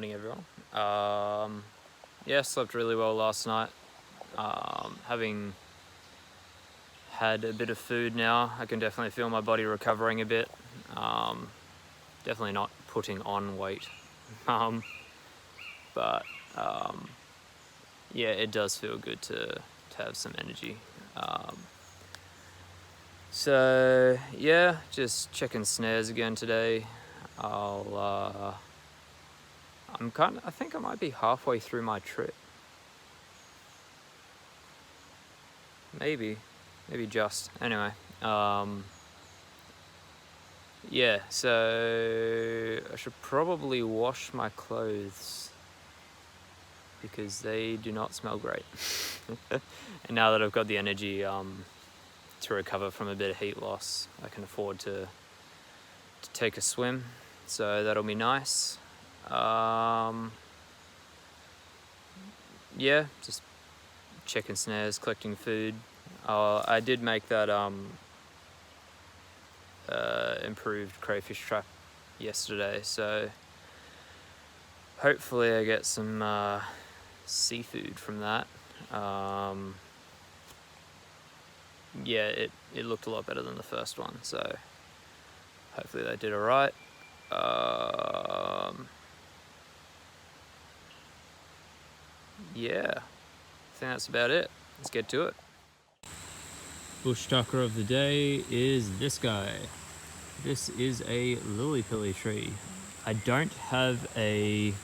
morning, everyone. Yeah, slept really well last night. Having had a bit of food now, I can definitely feel my body recovering a bit. Definitely not putting on weight, but yeah, it does feel good to have some energy. So yeah, just checking snares again today. I think I might be halfway through my trip. Maybe just. Anyway, yeah, so I should probably wash my clothes because they do not smell great. And now that I've got the energy to recover from a bit of heat loss, I can afford to take a swim, so that'll be nice. Yeah, just checking snares, collecting food. I did make that improved crayfish trap yesterday, so hopefully I get some seafood from that. Yeah, it looked a lot better than the first one, so hopefully they did alright. Yeah, I think that's about it. Let's get to it. Bush tucker of the day is this guy. This is a lily-pilly tree. I don't have a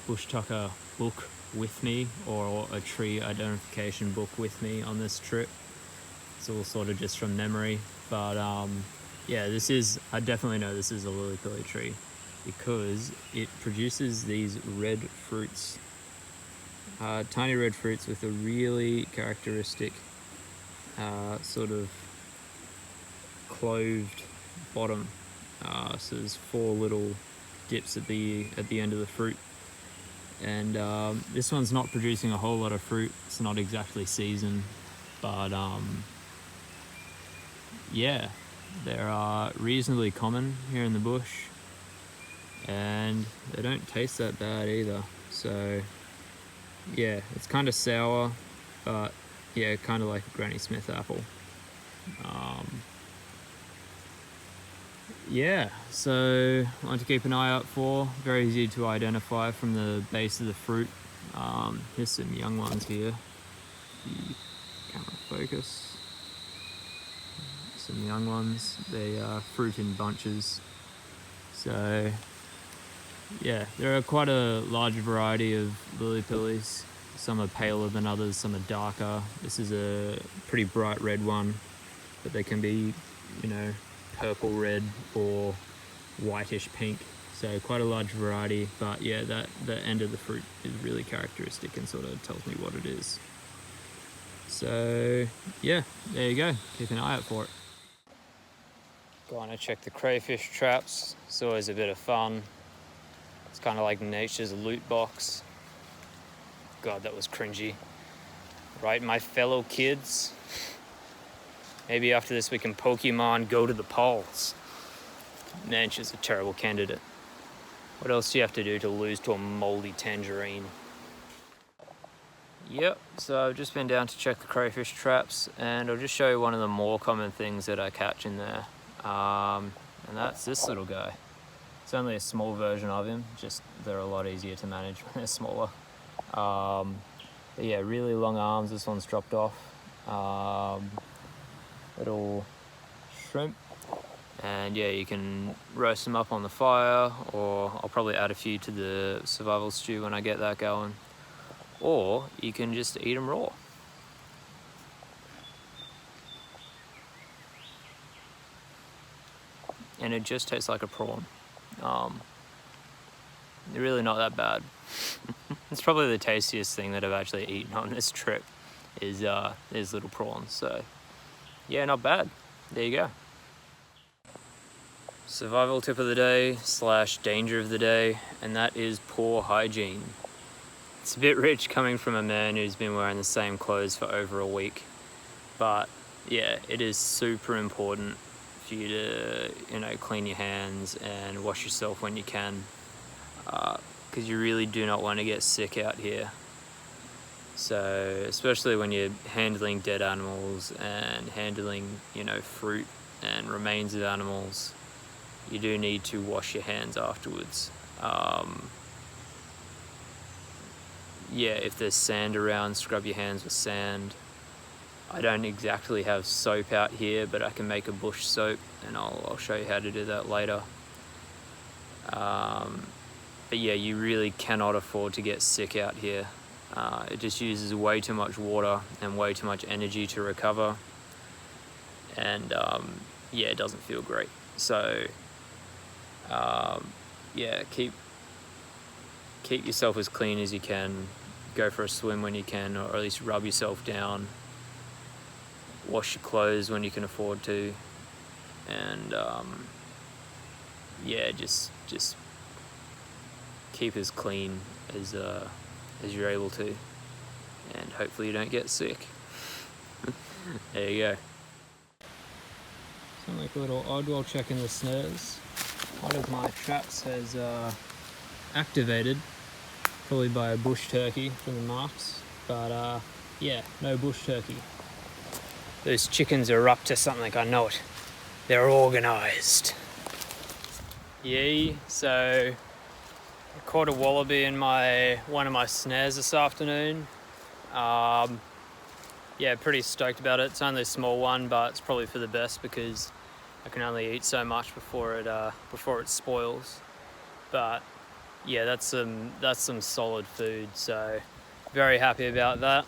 bush tucker book with me or a tree identification book with me on this trip. It's all sort of just from memory, but yeah, I definitely know this is a lily-pilly tree because it produces these red fruits, tiny red fruits with a really characteristic sort of cloved bottom. So there's 4 little dips at the end of the fruit, and this one's not producing a whole lot of fruit. It's not exactly season, but yeah, they're reasonably common here in the bush, and they don't taste that bad either. So yeah, it's kind of sour, but yeah, kind of like a Granny Smith apple. Yeah, so one to keep an eye out for. Very easy to identify from the base of the fruit. Here's some young ones here. The camera focus. Some young ones. They fruit in bunches. So yeah, there are quite a large variety of lily-pillies. Some are paler than others, some are darker. This is a pretty bright red one, but they can be, purple red or whitish pink. So quite a large variety, but yeah, the end of the fruit is really characteristic and sort of tells me what it is. So yeah, there you go. Keep an eye out for it. Going to check the crayfish traps. It's always a bit of fun. It's kind of like nature's loot box. God, that was cringy. Right, my fellow kids? Maybe after this we can Pokemon go to the polls. Man, she's a terrible candidate. What else do you have to do to lose to a moldy tangerine? Yep, so I've just been down to check the crayfish traps, and I'll just show you one of the more common things that I catch in there. And that's this little guy. It's only a small version of him, just they're a lot easier to manage when they're smaller. But yeah, really long arms. This one's dropped off. Little shrimp, and yeah, you can roast them up on the fire, or I'll probably add a few to the survival stew when I get that going, or you can just eat them raw. And it just tastes like a prawn. They're really not that bad. It's probably the tastiest thing that I've actually eaten on this trip is these little prawns. So yeah, not bad. There you go. Survival tip of the day / danger of the day, and that is poor hygiene. It's a bit rich coming from a man who's been wearing the same clothes for over a week, but yeah, it is super important for you to, clean your hands and wash yourself when you can. because you really do not want to get sick out here. So especially when you're handling dead animals and handling, you know, fruit and remains of animals, you do need to wash your hands afterwards. Yeah, if there's sand around, scrub your hands with sand. I don't exactly have soap out here, but I can make a bush soap, and I'll show you how to do that later. But yeah, you really cannot afford to get sick out here. It just uses way too much water and way too much energy to recover, and yeah, it doesn't feel great. So yeah, keep yourself as clean as you can. Go for a swim when you can, or at least rub yourself down. Wash your clothes when you can afford to, and yeah, just keep as clean as you're able to, and hopefully you don't get sick. There you go. Sound like a little odd while checking the snares. One of my traps has activated, probably by a bush turkey from the marks, but yeah, no bush turkey. Those chickens are up to something, I know it. They're organised. Yee, so I caught a wallaby in one of my snares this afternoon. Yeah, pretty stoked about it. It's only a small one, but it's probably for the best because I can only eat so much before it spoils. But yeah, that's some solid food, so very happy about that.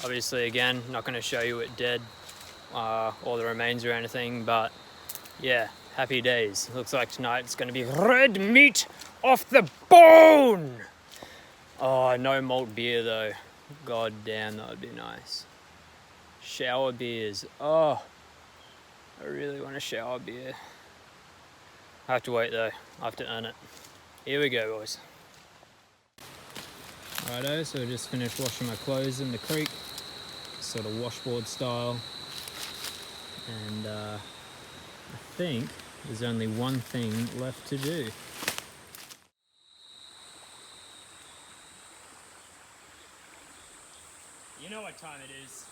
Obviously, again, not going to show you it dead or the remains or anything, but yeah, happy days. Looks like tonight it's going to be red meat off the bone. Oh, no malt beer though. God damn, that would be nice. Shower beers. Oh, I really want a shower beer. I have to wait though. I have to earn it. Here we go, boys. Righto, so I just finished washing my clothes in the creek, sort of washboard style. And I think there's only one thing left to do. You know what time it is.